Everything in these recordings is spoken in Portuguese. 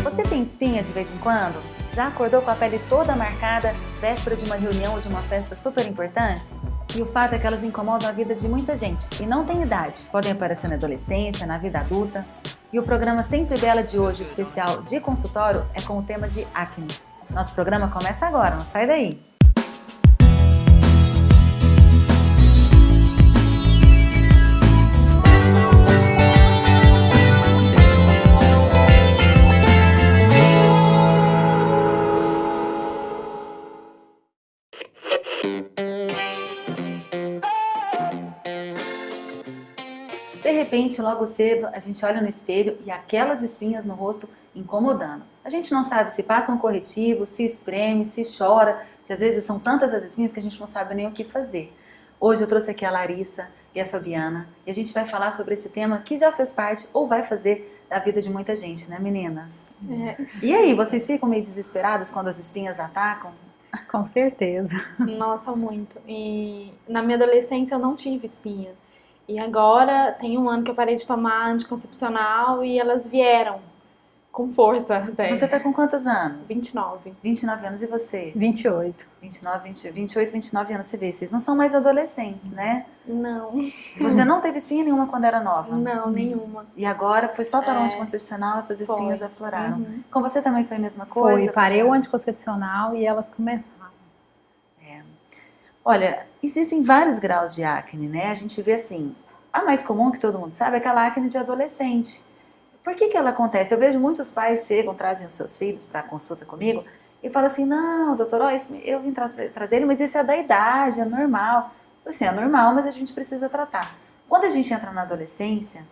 Você tem espinha de vez em quando? Já acordou com a pele toda marcada, véspera de uma reunião ou de uma festa super importante? E o fato é que elas incomodam a vida de muita gente e não tem idade. Podem aparecer na adolescência, na vida adulta. E o programa Sempre Bela de hoje, especial de consultório, é com o tema de acne. Nosso programa começa agora, não sai daí! De repente, logo cedo, a gente olha no espelho e aquelas espinhas no rosto incomodando. A gente não sabe se passa um corretivo, se espreme, se chora, porque às vezes são tantas as espinhas que a gente não sabe nem o que fazer. Hoje eu trouxe aqui a Larissa e a Fabiana e a gente vai falar sobre esse tema que já fez parte ou vai fazer da vida de muita gente, né, meninas? E aí, vocês ficam meio desesperadas quando as espinhas atacam? Com certeza. Nossa, muito. E na minha adolescência eu não tive espinha. E agora tem um ano que eu parei de tomar anticoncepcional e elas vieram com força até. Você tá com quantos anos? 29. 29 anos, e você? 28. 28, 29 anos, você vê, vocês não são mais adolescentes, né? Não, Você não teve espinha nenhuma quando era nova? não, nenhuma. E agora foi só para o anticoncepcional, essas espinhas Foi. afloraram. Uhum. Com você também foi a mesma coisa? Foi, parei o anticoncepcional e elas começaram. Olha, existem vários graus de acne, né? A gente vê assim, a mais comum que todo mundo sabe é aquela acne de adolescente. Por que ela acontece? Eu vejo muitos pais chegam, trazem os seus filhos para consulta comigo e falam assim, não, doutor, ó, eu vim trazer ele, mas esse é da idade, é normal. Assim, é normal, mas a gente precisa tratar. Quando a gente entra na adolescência,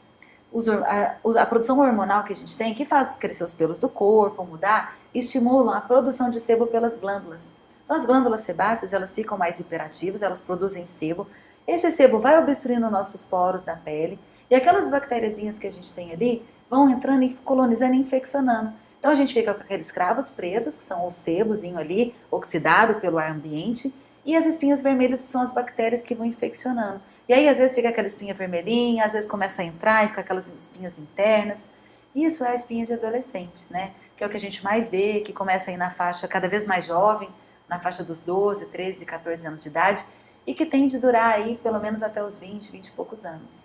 a produção hormonal que a gente tem, que faz crescer os pelos do corpo, mudar, estimulam a produção de sebo pelas glândulas. Então as glândulas sebáceas, elas ficam mais hiperativas, elas produzem sebo. Esse sebo vai obstruindo nossos poros da pele e aquelas bactériazinhas que a gente tem ali vão entrando e colonizando e infeccionando. Então a gente fica com aqueles cravos pretos, que são o sebozinho ali, oxidado pelo ar ambiente, e as espinhas vermelhas, que são as bactérias que vão infeccionando. E aí às vezes fica aquela espinha vermelhinha, às vezes começa a entrar e fica aquelas espinhas internas. Isso é a espinha de adolescente, né? Que é o que a gente mais vê, que começa aí na faixa cada vez mais jovem, na faixa dos 12, 13, 14 anos de idade, e que tende a durar aí pelo menos até os 20, 20 e poucos anos.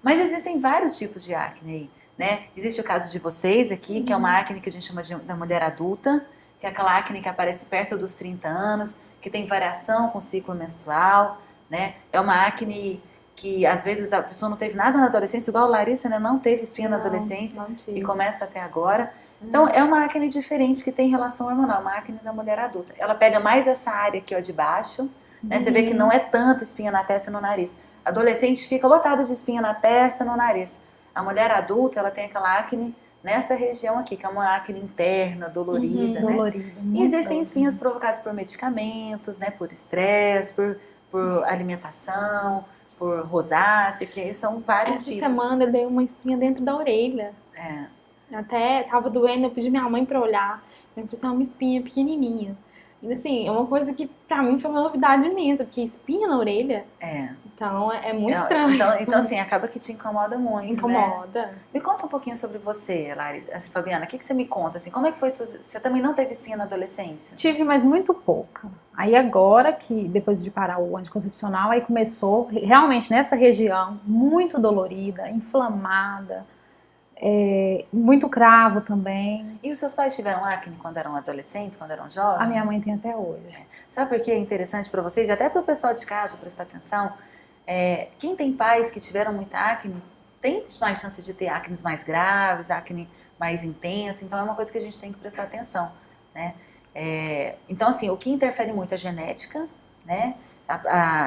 Mas existem vários tipos de acne aí, né? Existe o caso de vocês aqui, que é uma acne que a gente chama da mulher adulta, que é aquela acne que aparece perto dos 30 anos, que tem variação com o ciclo menstrual, né? É uma acne que às vezes a pessoa não teve nada na adolescência, igual a Larissa, né? Não teve espinha na adolescência e começa até agora. Então, é uma acne diferente que tem relação hormonal, uma acne da mulher adulta. Ela pega mais essa área aqui, ó, de baixo, né? Você vê que não é tanta espinha na testa e no nariz. Adolescente fica lotado de espinha na testa e no nariz. A mulher adulta, ela tem aquela acne nessa região aqui, que é uma acne interna, dolorida, né? Dolorida. E existem espinhas provocadas por medicamentos, né? Por estresse, por alimentação, por rosácea, que são vários tipos. Essa semana eu dei uma espinha dentro da orelha. Até tava doendo, eu pedi minha mãe pra olhar. Minha mãe falou, uma espinha pequenininha. E assim, é uma coisa que pra mim foi uma novidade imensa, porque espinha na orelha, então é muito estranho. Então, assim, acaba que te incomoda muito, Incomoda. né? Me conta um pouquinho sobre você, Larissa, Fabiana, o que você me conta? Assim, como é que foi você também não teve espinha na adolescência? Tive, mas muito pouca. Aí agora que, depois de parar o anticoncepcional, aí começou realmente nessa região, muito dolorida, inflamada, muito cravo também. E os seus pais tiveram acne quando eram adolescentes, quando eram jovens? A minha mãe tem até hoje. Sabe por que é interessante para vocês e até para o pessoal de casa prestar atenção? Quem tem pais que tiveram muita acne tem mais chance de ter acnes mais graves, acne mais intensa, então é uma coisa que a gente tem que prestar atenção, né? Então, assim, o que interfere muito é a genética, né?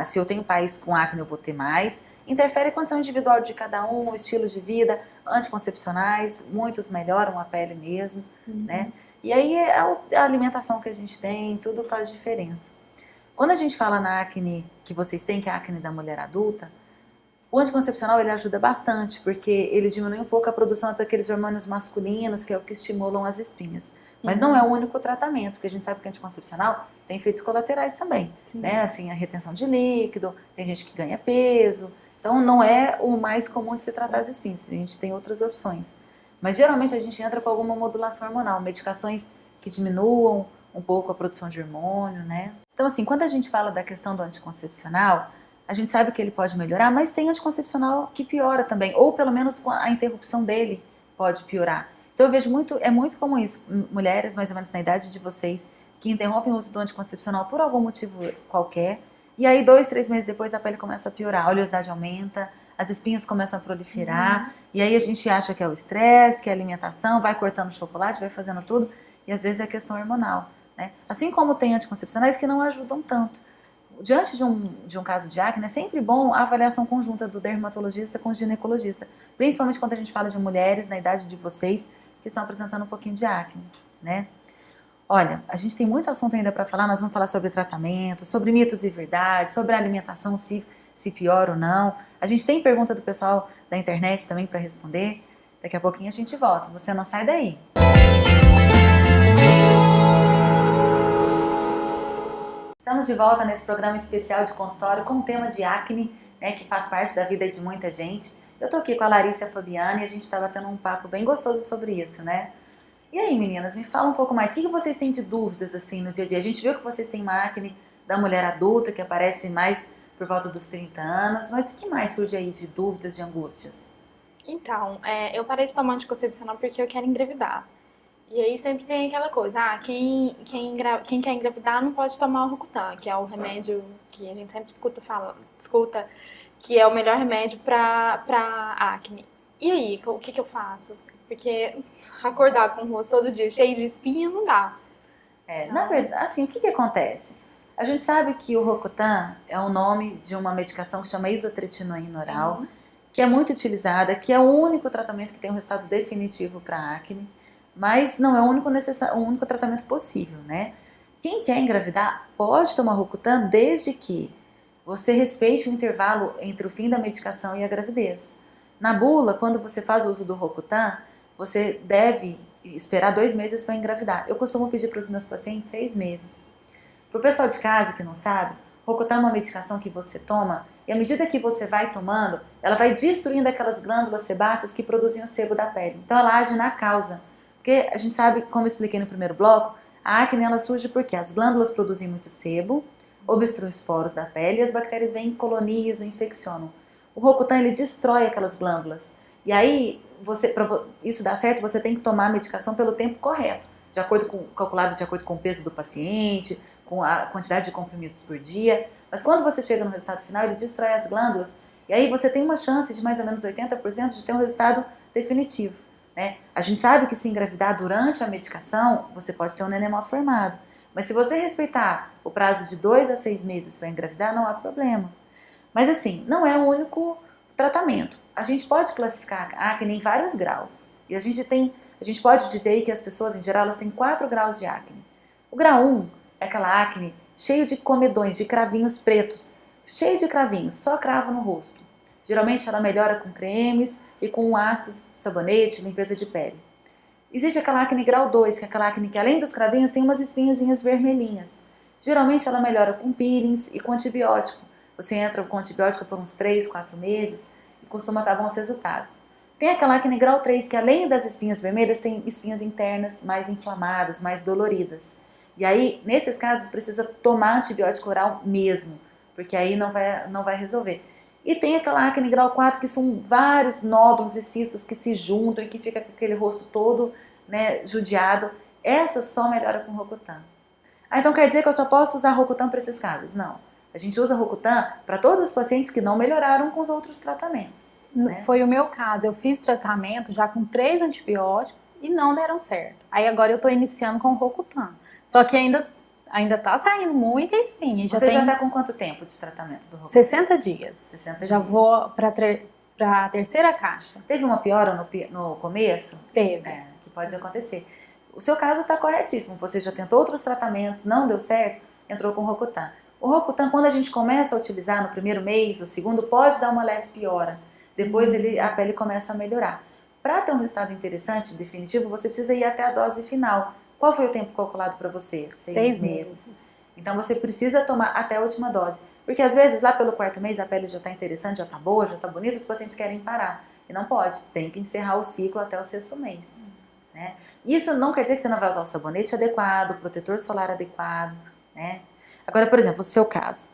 Se eu tenho pais com acne, eu vou ter mais. Interfere a condição individual de cada um, o estilo de vida, anticoncepcionais, muitos melhoram a pele mesmo, né? E aí a alimentação que a gente tem, tudo faz diferença. Quando a gente fala na acne que vocês têm, que é a acne da mulher adulta, o anticoncepcional ele ajuda bastante, porque ele diminui um pouco a produção daqueles hormônios masculinos, que é o que estimulam as espinhas. Mas não é o único tratamento, porque a gente sabe que o anticoncepcional tem efeitos colaterais também, né? Assim, a retenção de líquido, tem gente que ganha peso. Então, não é o mais comum de se tratar as espinhas, a gente tem outras opções. Mas geralmente a gente entra com alguma modulação hormonal, medicações que diminuam um pouco a produção de hormônio, né? Então assim, quando a gente fala da questão do anticoncepcional, a gente sabe que ele pode melhorar, mas tem anticoncepcional que piora também, ou pelo menos a interrupção dele pode piorar. Então eu vejo é muito comum isso, mulheres mais ou menos na idade de vocês, que interrompem o uso do anticoncepcional por algum motivo qualquer, e aí 2, 3 meses depois a pele começa a piorar, a oleosidade aumenta, as espinhas começam a proliferar, e aí a gente acha que é o estresse, que é a alimentação, vai cortando chocolate, vai fazendo tudo, e às vezes é questão hormonal, né? Assim como tem anticoncepcionais que não ajudam tanto. Diante de um caso de acne, é sempre bom a avaliação conjunta do dermatologista com o ginecologista, principalmente quando a gente fala de mulheres na idade de vocês que estão apresentando um pouquinho de acne, né? Olha, a gente tem muito assunto ainda para falar, nós vamos falar sobre tratamento, sobre mitos e verdades, sobre a alimentação, se piora ou não. A gente tem pergunta do pessoal da internet também para responder. Daqui a pouquinho a gente volta, você não sai daí. Estamos de volta nesse programa especial de consultório com o tema de acne, né, que faz parte da vida de muita gente. Eu tô aqui com a Larissa e a Fabiana e a gente está batendo um papo bem gostoso sobre isso, né? E aí, meninas, me fala um pouco mais. O que vocês têm de dúvidas, assim, no dia a dia? A gente viu que vocês têm uma acne da mulher adulta, que aparece mais por volta dos 30 anos, mas o que mais surge aí de dúvidas, de angústias? Então, eu parei de tomar anticoncepcional porque eu quero engravidar. E aí sempre tem aquela coisa, quem quer engravidar não pode tomar o Rocutan, que é o remédio que a gente sempre escuta que é o melhor remédio pra acne. E aí, o que eu faço? Porque acordar com o rosto todo dia cheio de espinha não dá. Na verdade, assim, o que acontece? A gente sabe que o Rocutan é o nome de uma medicação que chama isotretinoína oral, que é muito utilizada, que é o único tratamento que tem um resultado definitivo para acne, mas não é o único tratamento possível, né? Quem quer engravidar pode tomar Rocutan desde que você respeite o intervalo entre o fim da medicação e a gravidez. Na bula, quando você faz o uso do Rocutan, você deve esperar 2 meses para engravidar. Eu costumo pedir para os meus pacientes 6 meses. Para o pessoal de casa que não sabe, Rocutan é uma medicação que você toma e à medida que você vai tomando, ela vai destruindo aquelas glândulas sebáceas que produzem o sebo da pele. Então ela age na causa. Porque a gente sabe, como eu expliquei no primeiro bloco, a acne ela surge porque as glândulas produzem muito sebo, obstruem os poros da pele e as bactérias vêm, colonizam, infeccionam. O Rocutan ele destrói aquelas glândulas. E aí, para isso dar certo, você tem que tomar a medicação pelo tempo correto, calculado de acordo com o peso do paciente, com a quantidade de comprimidos por dia. Mas quando você chega no resultado final, ele destrói as glândulas. E aí você tem uma chance de mais ou menos 80% de ter um resultado definitivo, né? A gente sabe que se engravidar durante a medicação, você pode ter um neném mal formado. Mas se você respeitar o prazo de 2 a 6 meses para engravidar, não há problema. Mas assim, não é o único tratamento. A gente pode classificar a acne em vários graus. E a gente pode dizer aí que as pessoas, em geral, elas têm 4 graus de acne. O grau 1 é aquela acne cheio de comedões, de cravinhos pretos. Cheio de cravinhos, só cravo no rosto. Geralmente ela melhora com cremes e com ácidos, sabonete, limpeza de pele. Existe aquela acne grau 2, que é aquela acne que além dos cravinhos tem umas espinhazinhas vermelhinhas. Geralmente ela melhora com peelings e com antibiótico. Você entra com antibiótico por uns 3, 4 meses e costuma dar bons resultados. Tem aquela acne grau 3, que além das espinhas vermelhas tem espinhas internas mais inflamadas, mais doloridas. E aí, nesses casos, precisa tomar antibiótico oral mesmo, porque aí não vai resolver. E tem aquela acne grau 4, que são vários nódulos e cistos que se juntam e que fica com aquele rosto todo, né, judiado. Essa só melhora com Rocutan. Então quer dizer que eu só posso usar Rocutan para esses casos? Não. A gente usa Rocutan para todos os pacientes que não melhoraram com os outros tratamentos. Né? Foi o meu caso. Eu fiz tratamento já com 3 antibióticos e não deram certo. Aí agora eu estou iniciando com Rocutan. Só que ainda tá saindo muita espinha. Você já está com quanto tempo de tratamento do Rocutan? 60 dias. 60 já dias. Vou para a terceira caixa. Teve uma piora no começo? Teve. Que pode acontecer. O seu caso está corretíssimo. Você já tentou outros tratamentos, não deu certo, entrou com o Rocutan. O Rocutan, quando a gente começa a utilizar no primeiro mês, o segundo, pode dar uma leve piora. Depois a pele começa a melhorar. Para ter um resultado interessante, definitivo, você precisa ir até a dose final. Qual foi o tempo calculado para você? 6 meses. Então você precisa tomar até a última dose. Porque às vezes lá pelo 4º mês a pele já está interessante, já está boa, já está bonita, os pacientes querem parar. E não pode, tem que encerrar o ciclo até o 6º mês. Né? Isso não quer dizer que você não vai usar o sabonete adequado, o protetor solar adequado. Né? Agora, por exemplo, o seu caso.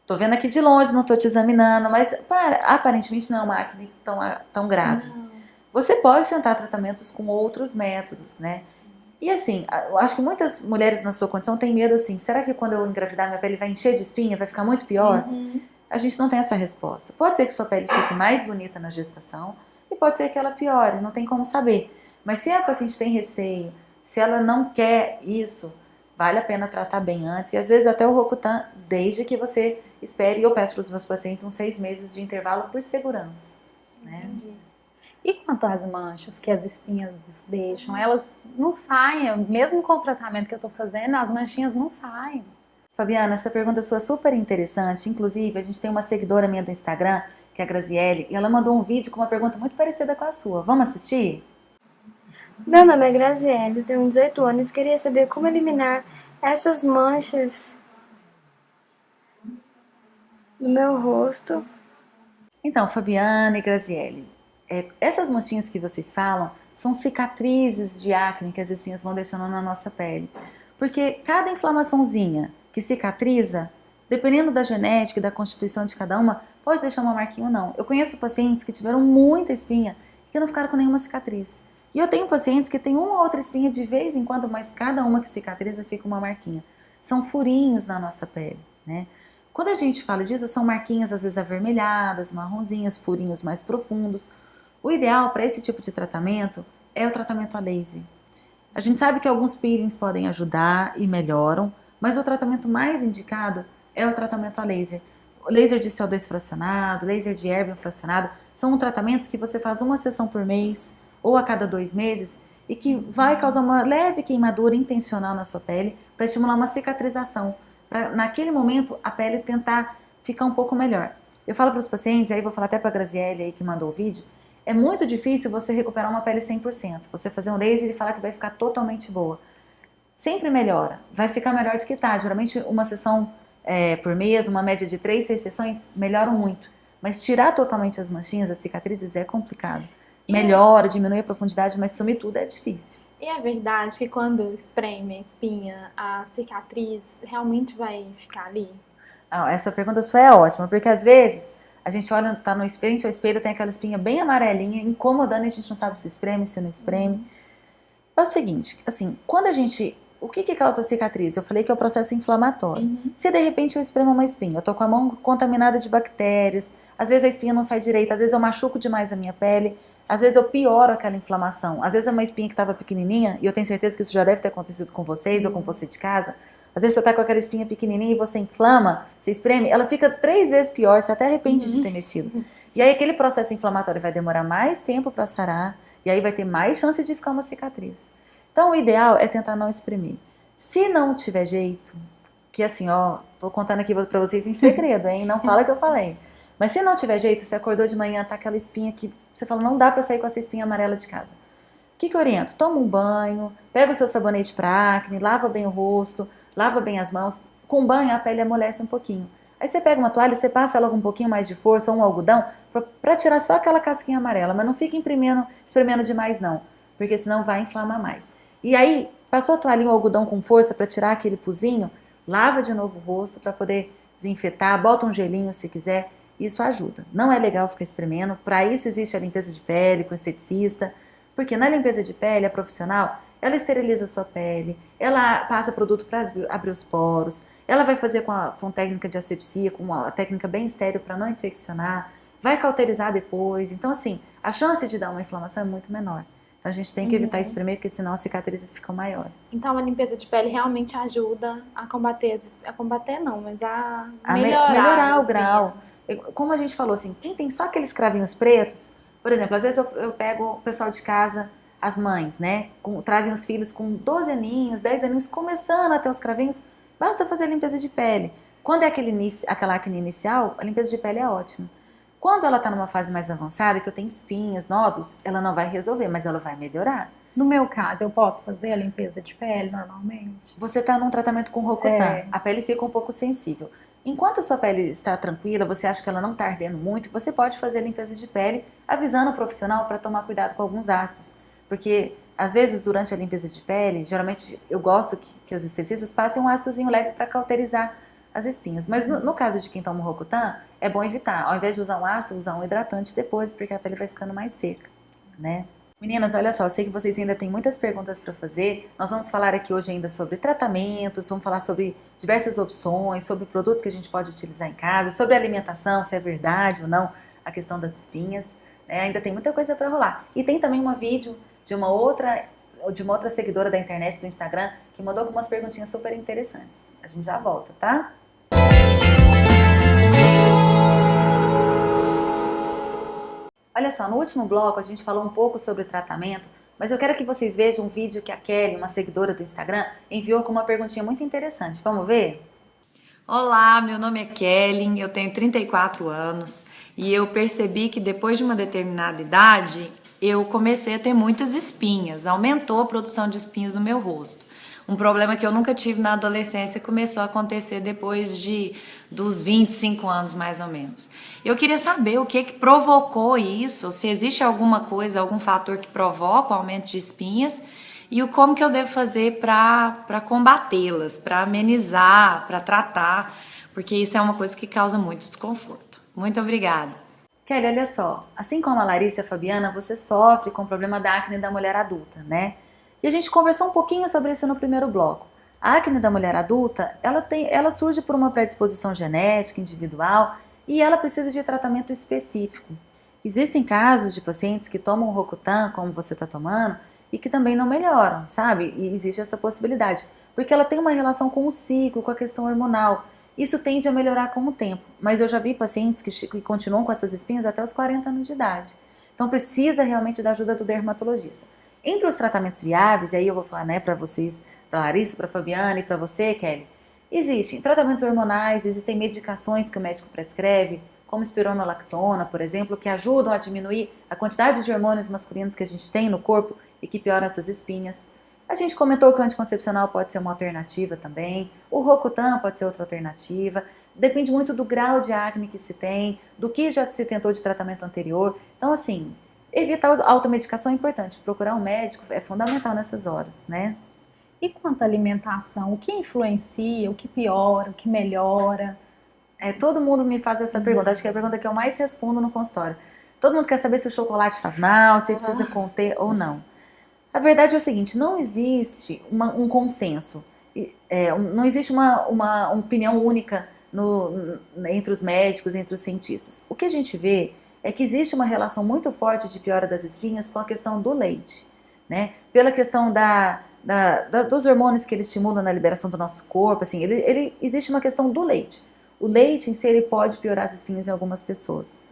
Tô vendo aqui de longe, não tô te examinando, mas aparentemente não é uma acne tão grave. Não. Você pode tentar tratamentos com outros métodos, né? E assim, eu acho que muitas mulheres na sua condição têm medo assim, será que quando eu engravidar minha pele vai encher de espinha, vai ficar muito pior? A gente não tem essa resposta. Pode ser que sua pele fique mais bonita na gestação e pode ser que ela piore, não tem como saber. Mas se a paciente tem receio, se ela não quer isso, vale a pena tratar bem antes. E às vezes até o Rocutan, desde que você espere, e eu peço para os meus pacientes uns 6 meses de intervalo por segurança. Né? Entendi. E quanto às manchas que as espinhas deixam, elas não saem, mesmo com o tratamento que eu tô fazendo, as manchinhas não saem. Fabiana, essa pergunta sua é super interessante. Inclusive, a gente tem uma seguidora minha do Instagram, que é a Graziele, e ela mandou um vídeo com uma pergunta muito parecida com a sua. Vamos assistir? Meu nome é Graziele, tenho 18 anos e queria saber como eliminar essas manchas no meu rosto. Então, Fabiana e Graziele, essas manchinhas que vocês falam são cicatrizes de acne que as espinhas vão deixando na nossa pele. Porque cada inflamaçãozinha que cicatriza, dependendo da genética e da constituição de cada uma, pode deixar uma marquinha ou não. Eu conheço pacientes que tiveram muita espinha e que não ficaram com nenhuma cicatriz. E eu tenho pacientes que têm uma ou outra espinha de vez em quando, mas cada uma que cicatriza fica uma marquinha. São furinhos na nossa pele, né? Quando a gente fala disso, são marquinhas às vezes avermelhadas, marronzinhas, furinhos mais profundos. O ideal para esse tipo de tratamento é o tratamento a laser. A gente sabe que alguns peelings podem ajudar e melhoram, mas o tratamento mais indicado é o tratamento a laser. O laser de CO2 fracionado, laser de erbium fracionado, são tratamentos que você faz uma sessão por mês ou a cada 2 meses e que vai causar uma leve queimadura intencional na sua pele para estimular uma cicatrização, para naquele momento a pele tentar ficar um pouco melhor. Eu falo para os pacientes, aí vou falar até para a Graziele aí que mandou o vídeo, é muito difícil você recuperar uma pele 100%. Você fazer um laser e falar que vai ficar totalmente boa. Sempre melhora, vai ficar melhor do que tá. Geralmente uma sessão por mês, uma média de 3, 6 sessões, melhoram muito. Mas tirar totalmente as manchinhas, as cicatrizes é complicado. Melhora, diminui a profundidade, mas sumir tudo é difícil. E é verdade que quando espreme a espinha, a cicatriz realmente vai ficar ali? Essa pergunta sua é ótima, porque às vezes a gente olha, tá no frente ao espelho, tem aquela espinha bem amarelinha, incomodando, e a gente não sabe se espreme, se não espreme. É o seguinte, assim, quando a gente... O que causa cicatriz? Eu falei que é o processo inflamatório. Se de repente eu espremo uma espinha, eu tô com a mão contaminada de bactérias, às vezes a espinha não sai direito, às vezes eu machuco demais a minha pele, às vezes eu pioro aquela inflamação. Às vezes é uma espinha que estava pequenininha, e eu tenho certeza que isso já deve ter acontecido com vocês ou com você de casa. Às vezes você tá com aquela espinha pequenininha e você inflama, você espreme, ela fica 3 vezes pior, você até arrepende de ter mexido. E aí aquele processo inflamatório vai demorar mais tempo para sarar, e aí vai ter mais chance de ficar uma cicatriz. Então o ideal é tentar não espremer. Se não tiver jeito, que assim, ó, tô contando aqui para vocês em segredo, hein? Não fala que eu falei. Mas se não tiver jeito, você acordou de manhã, tá aquela espinha que você fala, não dá para sair com essa espinha amarela de casa. O que eu oriento? Toma um banho, pega o seu sabonete para acne, lava bem o rosto, lava bem as mãos. Com banho a pele amolece um pouquinho. Aí você pega uma toalha, você passa ela com um pouquinho mais de força ou um algodão para tirar só aquela casquinha amarela, mas não fica espremendo demais não, porque senão vai inflamar mais. E aí, passou a toalhinha ou algodão com força para tirar aquele puzinho, lava de novo o rosto para poder desinfetar, bota um gelinho se quiser, isso ajuda. Não é legal ficar espremendo, para isso existe a limpeza de pele com esteticista, porque na limpeza de pele, a profissional, ela esteriliza a sua pele, ela passa produto para abrir os poros, ela vai fazer com técnica de asepsia, com uma técnica bem estéril para não infeccionar, vai cauterizar depois. Então, assim, a chance de dar uma inflamação é muito menor. Então, a gente tem que evitar espremer, porque senão as cicatrizes ficam maiores. Então, a limpeza de pele realmente ajuda a combater, mas a melhorar o grau. Como a gente falou, assim, quem tem só aqueles cravinhos pretos, por exemplo, às vezes eu pego o pessoal de casa, as mães, né, trazem os filhos com 12 aninhos, 10 aninhos, começando a ter os cravinhos, basta fazer a limpeza de pele. Quando é aquela acne inicial, a limpeza de pele é ótima. Quando ela está numa fase mais avançada, que eu tenho espinhas, nódulos, ela não vai resolver, mas ela vai melhorar. No meu caso, eu posso fazer a limpeza de pele normalmente? Você está num tratamento com Rocutan, a pele fica um pouco sensível. Enquanto a sua pele está tranquila, você acha que ela não está ardendo muito, você pode fazer a limpeza de pele avisando o profissional para tomar cuidado com alguns ácidos. Porque, às vezes, durante a limpeza de pele, geralmente eu gosto que as esteticistas passem um ácidozinho leve para cauterizar as espinhas. Mas no caso de quem toma o Rocutan, é bom evitar. Ao invés de usar um ácido, usar um hidratante depois, porque a pele vai ficando mais seca, né? Meninas, olha só, eu sei que vocês ainda têm muitas perguntas para fazer. Nós vamos falar aqui hoje ainda sobre tratamentos, vamos falar sobre diversas opções, sobre produtos que a gente pode utilizar em casa, sobre alimentação, se é verdade ou não a questão das espinhas. Né? Ainda tem muita coisa para rolar. E tem também um vídeo de uma outra seguidora da internet, do Instagram, que mandou algumas perguntinhas super interessantes. A gente já volta, tá? Olha só, no último bloco a gente falou um pouco sobre o tratamento, mas eu quero que vocês vejam um vídeo que a Kelly, uma seguidora do Instagram, enviou com uma perguntinha muito interessante. Vamos ver? Olá, meu nome é Kelly, eu tenho 34 anos e eu percebi que depois de uma determinada idade eu comecei a ter muitas espinhas, aumentou a produção de espinhas no meu rosto. Um problema que eu nunca tive na adolescência começou a acontecer depois dos 25 anos, mais ou menos. Eu queria saber o que provocou isso, se existe alguma coisa, algum fator que provoca o aumento de espinhas e como que eu devo fazer para combatê-las, para amenizar, para tratar, porque isso é uma coisa que causa muito desconforto. Muito obrigada. Kelly, olha só, assim como a Larissa e a Fabiana, você sofre com o problema da acne da mulher adulta, né? E a gente conversou um pouquinho sobre isso no primeiro bloco. A acne da mulher adulta, ela surge por uma predisposição genética, individual, e ela precisa de tratamento específico. Existem casos de pacientes que tomam o Rocutan, como você está tomando, e que também não melhoram, sabe? E existe essa possibilidade, porque ela tem uma relação com o ciclo, com a questão hormonal. Isso tende a melhorar com o tempo, mas eu já vi pacientes que continuam com essas espinhas até os 40 anos de idade. Então precisa realmente da ajuda do dermatologista. Entre os tratamentos viáveis, e aí eu vou falar, né, para vocês, para Larissa, para Fabiana e para você, Kelly, existem tratamentos hormonais, existem medicações que o médico prescreve, como espironolactona, por exemplo, que ajudam a diminuir a quantidade de hormônios masculinos que a gente tem no corpo e que pioram essas espinhas. A gente comentou que o anticoncepcional pode ser uma alternativa também, o Rocutan pode ser outra alternativa, depende muito do grau de acne que se tem, do que já se tentou de tratamento anterior. Então, assim, evitar a automedicação é importante, procurar um médico é fundamental nessas horas, né? E quanto à alimentação, o que influencia, o que piora, o que melhora? Todo mundo me faz essa pergunta, acho que é a pergunta que eu mais respondo no consultório. Todo mundo quer saber se o chocolate faz mal, se precisa conter ou não. A verdade é o seguinte, não existe um consenso, não existe uma opinião única entre os médicos, entre os cientistas. O que a gente vê é que existe uma relação muito forte de piora das espinhas com a questão do leite, né? Pela questão dos hormônios que ele estimula na liberação do nosso corpo, assim, existe uma questão do leite. O leite em si ele pode piorar as espinhas em algumas pessoas.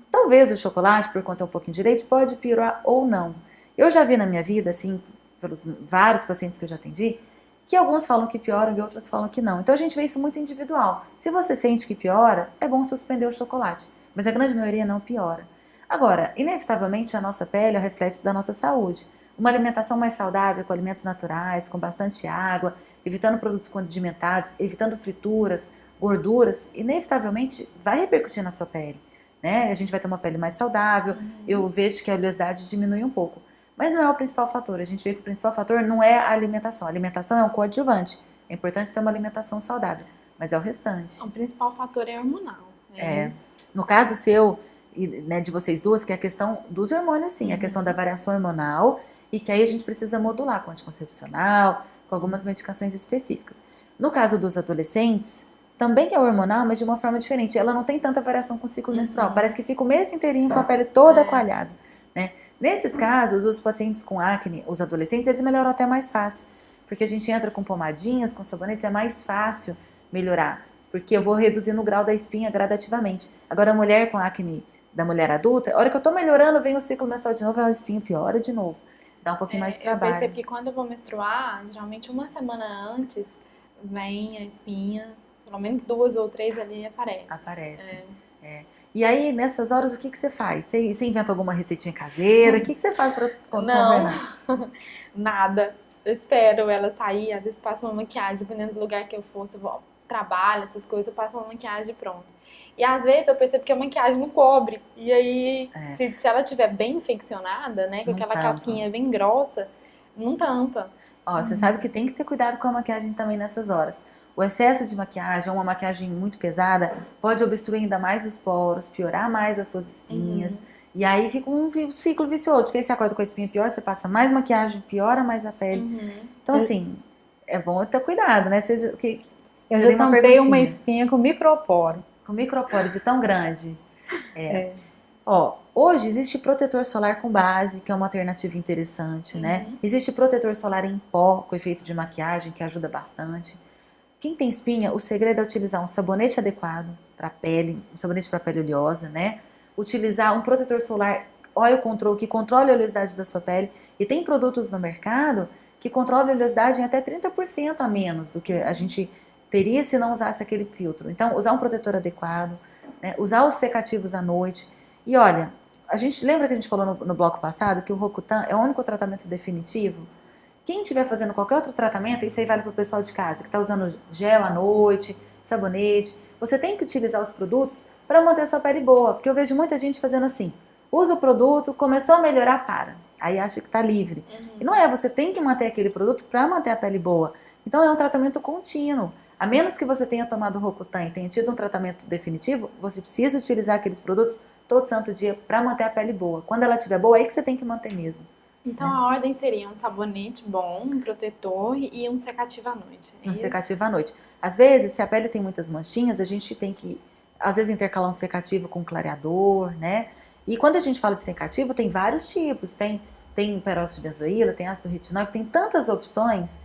Talvez o chocolate, por conta um pouquinho de leite, pode piorar ou não. Eu já vi na minha vida, assim, pelos vários pacientes que eu já atendi, que alguns falam que pioram e outros falam que não. Então a gente vê isso muito individual. Se você sente que piora, é bom suspender o chocolate. Mas a grande maioria não piora. Agora, inevitavelmente a nossa pele é o reflexo da nossa saúde. Uma alimentação mais saudável, com alimentos naturais, com bastante água, evitando produtos condimentados, evitando frituras, gorduras, inevitavelmente vai repercutir na sua pele, né? A gente vai ter uma pele mais saudável, eu vejo que a oleosidade diminui um pouco. Mas não é o principal fator, a gente vê que o principal fator não é a alimentação. A alimentação é um coadjuvante, é importante ter uma alimentação saudável, mas é o restante. O principal fator é hormonal. Isso. No caso seu e né, de vocês duas, que é a questão dos hormônios, sim, a questão da variação hormonal, e que aí a gente precisa modular com anticoncepcional, com algumas medicações específicas. No caso dos adolescentes, também é hormonal, mas de uma forma diferente. Ela não tem tanta variação com o ciclo menstrual. Parece que fica o mês inteirinho com a pele toda coalhada, né? Nesses casos, os pacientes com acne, os adolescentes, eles melhoram até mais fácil. Porque a gente entra com pomadinhas, com sabonetes, é mais fácil melhorar. Porque eu vou reduzindo o grau da espinha gradativamente. Agora, a mulher com acne da mulher adulta, a hora que eu tô melhorando, vem o ciclo menstrual de novo, a espinha piora de novo. Dá um pouquinho mais de trabalho. Eu percebo que quando eu vou menstruar, geralmente uma semana antes, vem a espinha, pelo menos 2 ou 3 ali aparece. E aí, nessas horas, o que você faz? Você inventa alguma receitinha caseira? O que você faz pra contornar? Nada. Eu espero ela sair, às vezes passo uma maquiagem, dependendo do lugar que eu for. Se eu vou trabalho, essas coisas, eu passo uma maquiagem pronta. E às vezes eu percebo que a maquiagem não cobre. E aí, se ela estiver bem infeccionada, né, com aquela casquinha bem grossa, não tampa. Ó, você sabe que tem que ter cuidado com a maquiagem também nessas horas. O excesso de maquiagem, ou uma maquiagem muito pesada, pode obstruir ainda mais os poros, piorar mais as suas espinhas. E aí fica um ciclo vicioso, porque aí você acorda com a espinha pior, você passa mais maquiagem, piora mais a pele. Então, assim, é bom ter cuidado, né? Eu já tampei uma espinha com microporo. Com microporo de tão grande. Ó, hoje existe protetor solar com base, que é uma alternativa interessante, né? Existe protetor solar em pó, com efeito de maquiagem, que ajuda bastante. Quem tem espinha, o segredo é utilizar um sabonete adequado para a pele, um sabonete para pele oleosa, né? Utilizar um protetor solar oil control, que controla a oleosidade da sua pele. E tem produtos no mercado que controlam a oleosidade em até 30% a menos do que a gente teria se não usasse aquele filtro. Então, usar um protetor adequado, né? Usar os secativos à noite. E olha, a gente lembra que a gente falou no bloco passado que o Rocutan é o único tratamento definitivo? Quem estiver fazendo qualquer outro tratamento, isso aí vale para o pessoal de casa, que está usando gel à noite, sabonete, você tem que utilizar os produtos para manter a sua pele boa, porque eu vejo muita gente fazendo assim, usa o produto, começou a melhorar, para. Aí acha que está livre. E não é, você tem que manter aquele produto para manter a pele boa. Então é um tratamento contínuo. A menos que você tenha tomado o Rocutan e tenha tido um tratamento definitivo, você precisa utilizar aqueles produtos todo santo dia para manter a pele boa. Quando ela estiver boa, é aí que você tem que manter mesmo. Então a ordem seria um sabonete bom, um protetor e um secativo à noite. Um secativo à noite. Às vezes, se a pele tem muitas manchinhas, a gente tem que, às vezes, intercalar um secativo com clareador, né? E quando a gente fala de secativo, tem vários tipos. Tem peróxido de benzoíla, tem ácido retinóico, tem tantas opções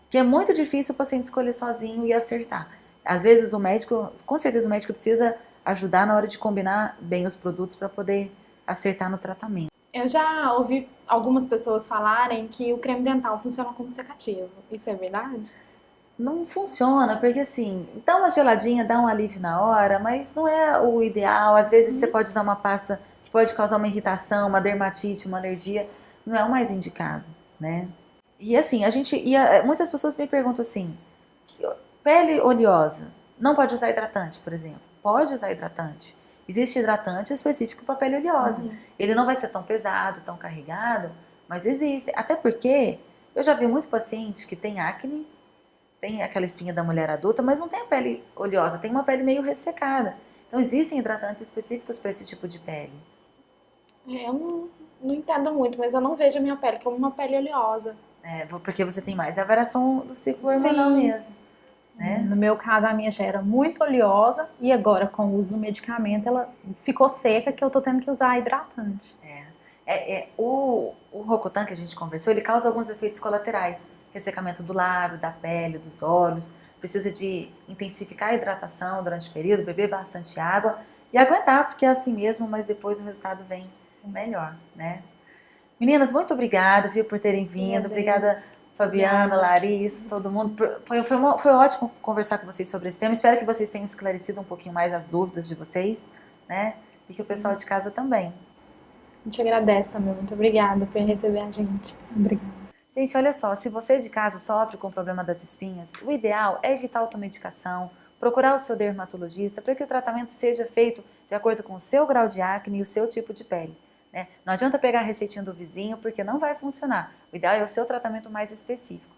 que é muito difícil o paciente escolher sozinho e acertar. Às vezes o médico, com certeza o médico precisa ajudar na hora de combinar bem os produtos para poder acertar no tratamento. Eu já ouvi algumas pessoas falarem que o creme dental funciona como secativo. Isso é verdade? Não funciona, porque assim, dá uma geladinha, dá um alívio na hora, mas não é o ideal. Às vezes você pode usar uma pasta que pode causar uma irritação, uma dermatite, uma alergia. Não é o mais indicado, né? E assim, muitas pessoas me perguntam assim, pele oleosa, não pode usar hidratante, por exemplo? Pode usar hidratante. Existe hidratante específico para pele oleosa. Ele não vai ser tão pesado, tão carregado, mas existe. Até porque eu já vi muito paciente que tem acne, tem aquela espinha da mulher adulta, mas não tem a pele oleosa, tem uma pele meio ressecada. Então existem hidratantes específicos para esse tipo de pele. Eu não entendo muito, mas eu não vejo a minha pele como uma pele oleosa. Porque você tem mais a variação do ciclo hormonal mesmo. Né? No meu caso, a minha já era muito oleosa e agora, com o uso do medicamento, ela ficou seca que eu tô tendo que usar hidratante. O Rocutan que a gente conversou, ele causa alguns efeitos colaterais. Ressecamento do lábio, da pele, dos olhos. Precisa de intensificar a hidratação durante o período, beber bastante água e aguentar, porque é assim mesmo, mas depois o resultado vem melhor, né? Meninas, muito obrigada, viu, por terem vindo. Obrigada, Fabiana, Larissa, todo mundo. Foi ótimo conversar com vocês sobre esse tema. Espero que vocês tenham esclarecido um pouquinho mais as dúvidas de vocês, né? E que o pessoal de casa também. A gente agradece também. Muito obrigada por receber a gente. Obrigada. Gente, olha só, se você de casa sofre com o problema das espinhas, o ideal é evitar a automedicação, procurar o seu dermatologista para que o tratamento seja feito de acordo com o seu grau de acne e o seu tipo de pele. Né? Não adianta pegar a receitinha do vizinho porque não vai funcionar. O ideal é o seu tratamento mais específico.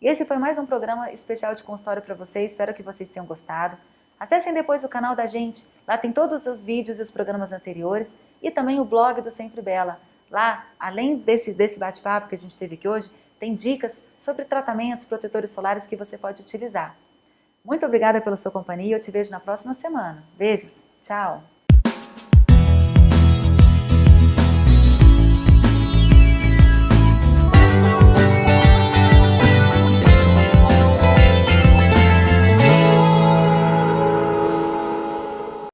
E esse foi mais um programa especial de consultório para vocês. Espero que vocês tenham gostado. Acessem depois o canal da gente. Lá tem todos os vídeos e os programas anteriores e também o blog do Sempre Bela. Lá, além desse bate-papo que a gente teve aqui hoje, tem dicas sobre tratamentos, protetores solares que você pode utilizar. Muito obrigada pela sua companhia. Eu te vejo na próxima semana. Beijos. Tchau.